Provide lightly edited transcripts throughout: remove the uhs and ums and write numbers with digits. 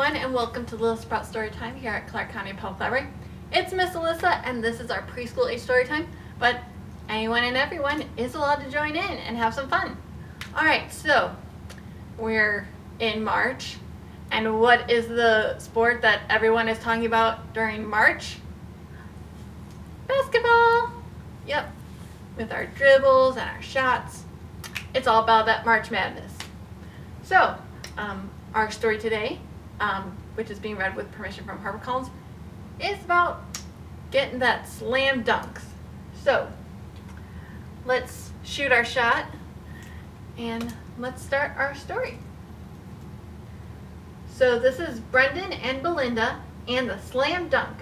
everyone, and welcome to Little Sprout Storytime here at Clark County Public Library. It's Miss Alissa, and this is our preschool age storytime, but anyone and everyone is allowed to join in and have some fun. Alright, so we're in March, and what is the sport that everyone is talking about during March? Basketball! Yep, with our dribbles and our shots. It's all about that March Madness. So, our story today, which is being read with permission from HarperCollins, is about getting that slam dunks. So, let's shoot our shot and let's start our story. So this is Brendan and Belinda and the Slam Dunk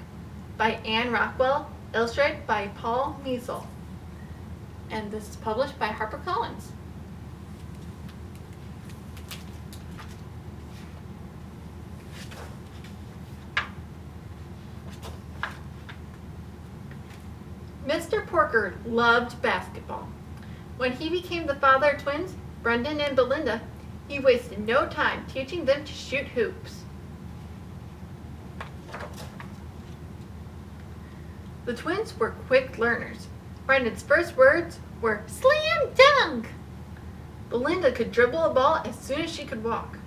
by Anne Rockwell, illustrated by Paul Measle. And this is published by HarperCollins. Mr. Porker loved basketball. When he became the father of twins, Brendan and Belinda, he wasted no time teaching them to shoot hoops. The twins were quick learners. Brendan's first words were "slam dunk." Belinda could dribble a ball as soon as she could walk.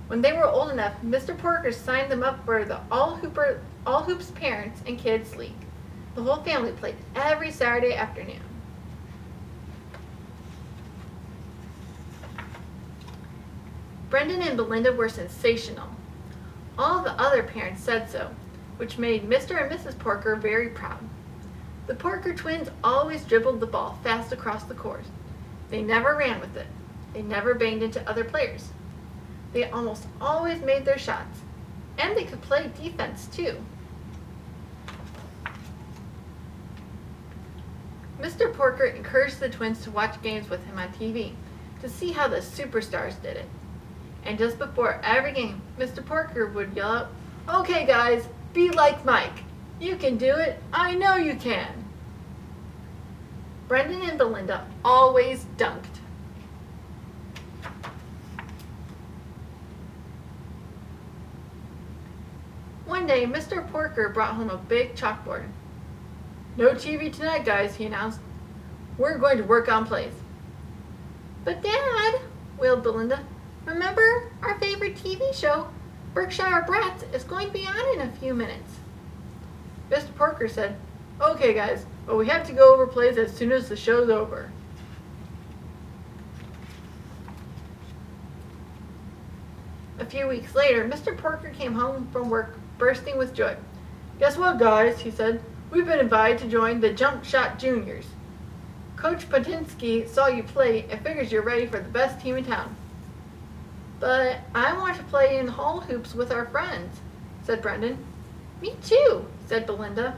When they were old enough, Mr. Porker signed them up for the All Hoops Parents and Kids League. The whole family played every Saturday afternoon. Brendan and Belinda were sensational. All the other parents said so, which made Mr. and Mrs. Porker very proud. The Porker twins always dribbled the ball fast across the court. They never ran with it. They never banged into other players. They almost always made their shots, and they could play defense too. Mr. Porker encouraged the twins to watch games with him on TV to see how the superstars did it. And just before every game, Mr. Porker would yell out, "Okay guys, be like Mike. You can do it. I know you can." Brendan and Belinda always dunked. One day, Mr. Porker brought home a big chalkboard. "No TV tonight, guys," he announced. "We're going to work on plays." "But Dad," wailed Belinda, "remember our favorite TV show, Berkshire Brats, is going to be on in a few minutes." Mr. Porker said, "Okay guys, but we have to go over plays as soon as the show's over." A few weeks later, Mr. Porker came home from work bursting with joy. "Guess what, guys," he said. "We've been invited to join the Jump Shot Juniors. Coach Patinsky saw you play and figures you're ready for the best team in town." "But I want to play in hall hoops with our friends," said Brendan. "Me too," said Belinda.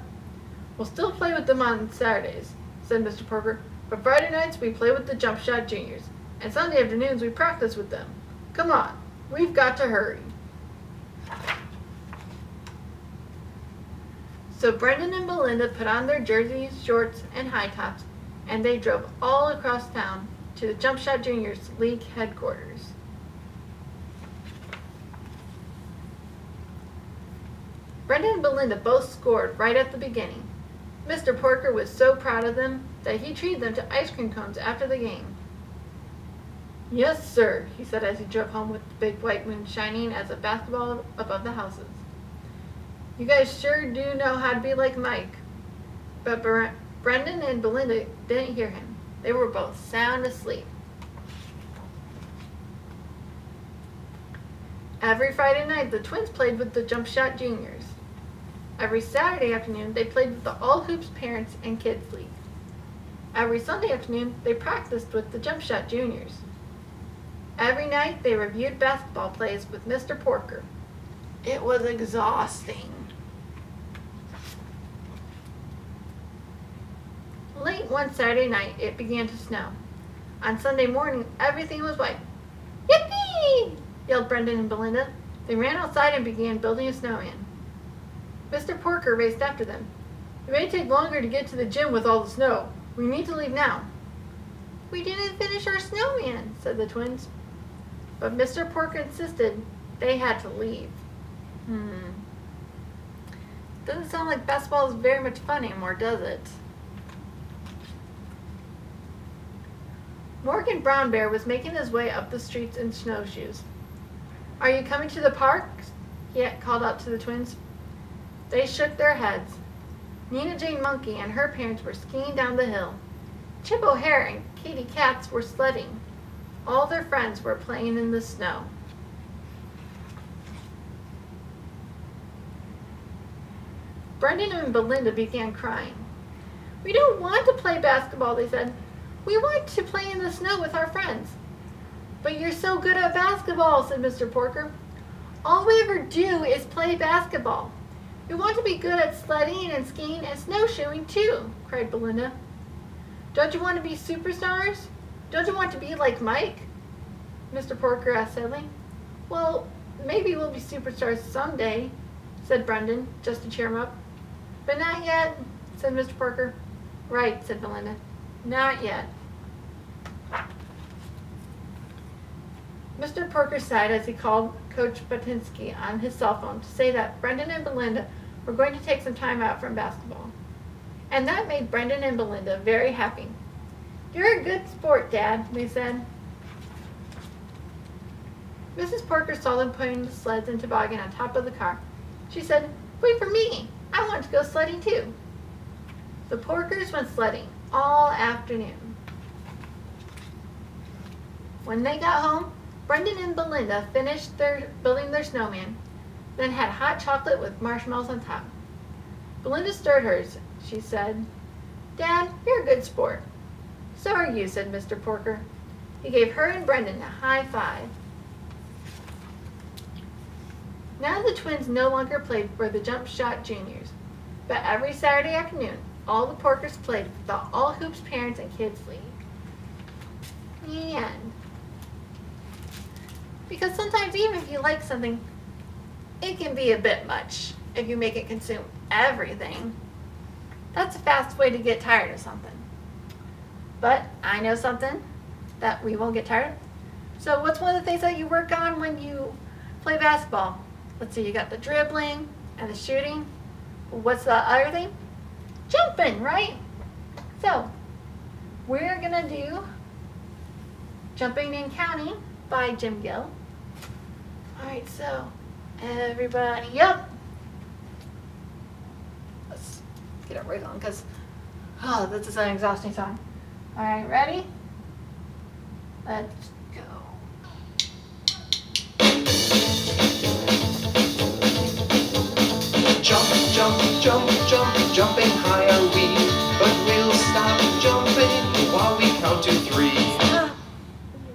"We'll still play with them on Saturdays," said Mr. Porker, "but Friday nights we play with the Jump Shot Juniors, and Sunday afternoons we practice with them. Come on, we've got to hurry." So Brendan and Belinda put on their jerseys, shorts, and high tops, and they drove all across town to the Jump Shot Juniors League headquarters. Brendan and Belinda both scored right at the beginning. Mr. Porker was so proud of them that he treated them to ice cream cones after the game. "Yes, sir," he said as he drove home with the big white moon shining as a basketball above the houses. "You guys sure do know how to be like Mike." But Brendan and Belinda didn't hear him. They were both sound asleep. Every Friday night, the twins played with the Jump Shot Juniors. Every Saturday afternoon, they played with the All Hoops Parents and Kids League. Every Sunday afternoon, they practiced with the Jump Shot Juniors. Every night, they reviewed basketball plays with Mr. Porker. It was exhausting. Late one Saturday night, it began to snow. On Sunday morning, everything was white. "Yippee!" yelled Brendan and Belinda. They ran outside and began building a snowman. Mr. Porker raced after them. "It may take longer to get to the gym with all the snow. We need to leave now." "We didn't finish our snowman," said the twins. But Mr. Porker insisted they had to leave. Doesn't sound like basketball is very much fun anymore, does it? Morgan Brown Bear was making his way up the streets in snowshoes. "Are you coming to the park?" he had called out to the twins. They shook their heads. Nina Jane Monkey and her parents were skiing down the hill. Chip O'Hare and Katie Katz were sledding. All their friends were playing in the snow. Brendan and Belinda began crying. "We don't want to play basketball," they said. "We want to play in the snow with our friends." "But you're so good at basketball," said Mr. Porker. "All we ever do is play basketball. We want to be good at sledding and skiing and snowshoeing too," cried Belinda. "Don't you want to be superstars? Don't you want to be like Mike?" Mr. Porker asked sadly. "Well, maybe we'll be superstars someday," said Brendan, just to cheer him up. "But not yet," said Mr. Porker. "Right," said Belinda. "Not yet." Mr. Porker sighed as he called Coach Batinsky on his cell phone to say that Brendan and Belinda were going to take some time out from basketball. And that made Brendan and Belinda very happy. "You're a good sport, Dad," they said. Mrs. Porker saw them putting the sleds and toboggan on top of the car. She said, "Wait for me. I want to go sledding too." The Porkers went sledding all afternoon. When they got home, Brendan and Belinda finished building their snowman, then had hot chocolate with marshmallows on top. Belinda stirred hers. She said, "Dad, you're a good sport." "So are you," said Mr. Porker. He gave her and Brendan a high five. Now the twins no longer played for the Jump Shot Juniors, but every Saturday afternoon, all the Porkers played for the All Hoops Parents and Kids League. And because sometimes even if you like something, it can be a bit much if you make it consume everything. That's a fast way to get tired of something. But I know something that we won't get tired of. So what's one of the things that you work on when you play basketball? Let's see, you got the dribbling and the shooting. What's the other thing? Jumping, right? So we're gonna do Jumping and Counting by Jim Gill. All right, so everybody, yep. Let's get it right on because, this is an exhausting song. All right, ready? Let's go. Jump, jump, jump, jump, jumping high are we, but we'll stop jumping while we count to 3. Stop.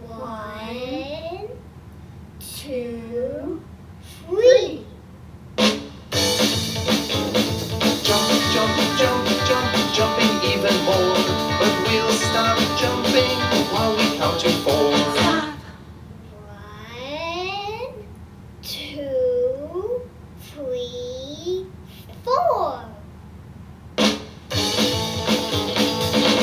1, 2, 3. Jump, jump, jump, jump, jumping even more, but we'll stop jumping while we count to 4. Stop. 1, 2, 3, 4.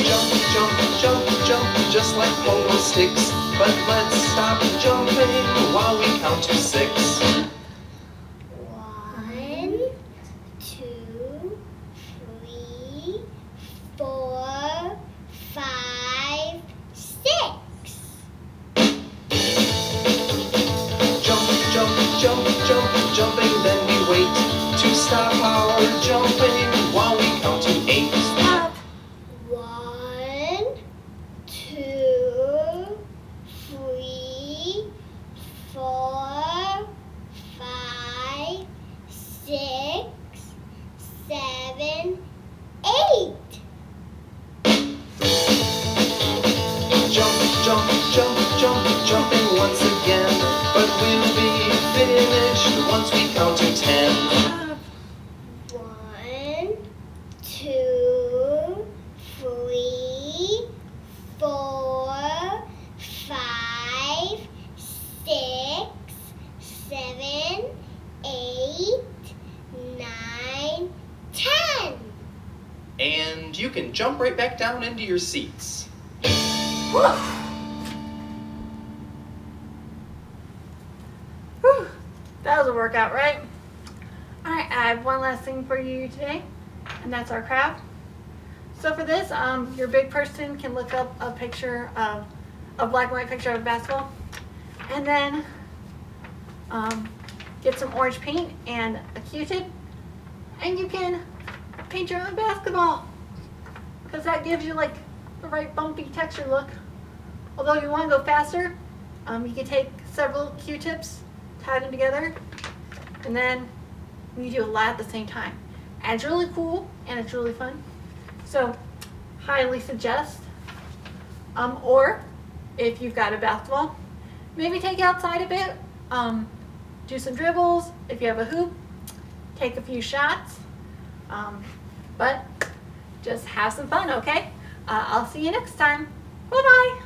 Jump, jump, jump, jump, just like pogo sticks, but let's stop jumping while we count to 6. 1, 2, 3, 4, 5, 6. Jump, jump, jump, jump, jumping, then we wait to stop our jumping while we count to 8. Stop. 1, 2, 3, 4, 5, 6, 7, 8. Jump, jump, jump, jump, jumping once again, but we'll be finished once we count to 10. Stop. 1, 2, 3, 4, 5, 6, 7, 8, 9, 10. And you can jump right back down into your seats. Whew. That was a workout, right? Alright, I have one last thing for you today, and that's our craft. So for this, your big person can look up a picture of a black and white picture of basketball, and then get some orange paint and a Q-tip, and you can paint your own basketball, because that gives you like the right bumpy texture look. Although if you want to go faster, you can take several Q-tips, tie them together, and then you do a lot at the same time. And it's really cool and it's really fun. So highly suggest. Or if you've got a basketball, maybe take it outside a bit. Do some dribbles. If you have a hoop, take a few shots. But just have some fun, okay? I'll see you next time. Bye-bye.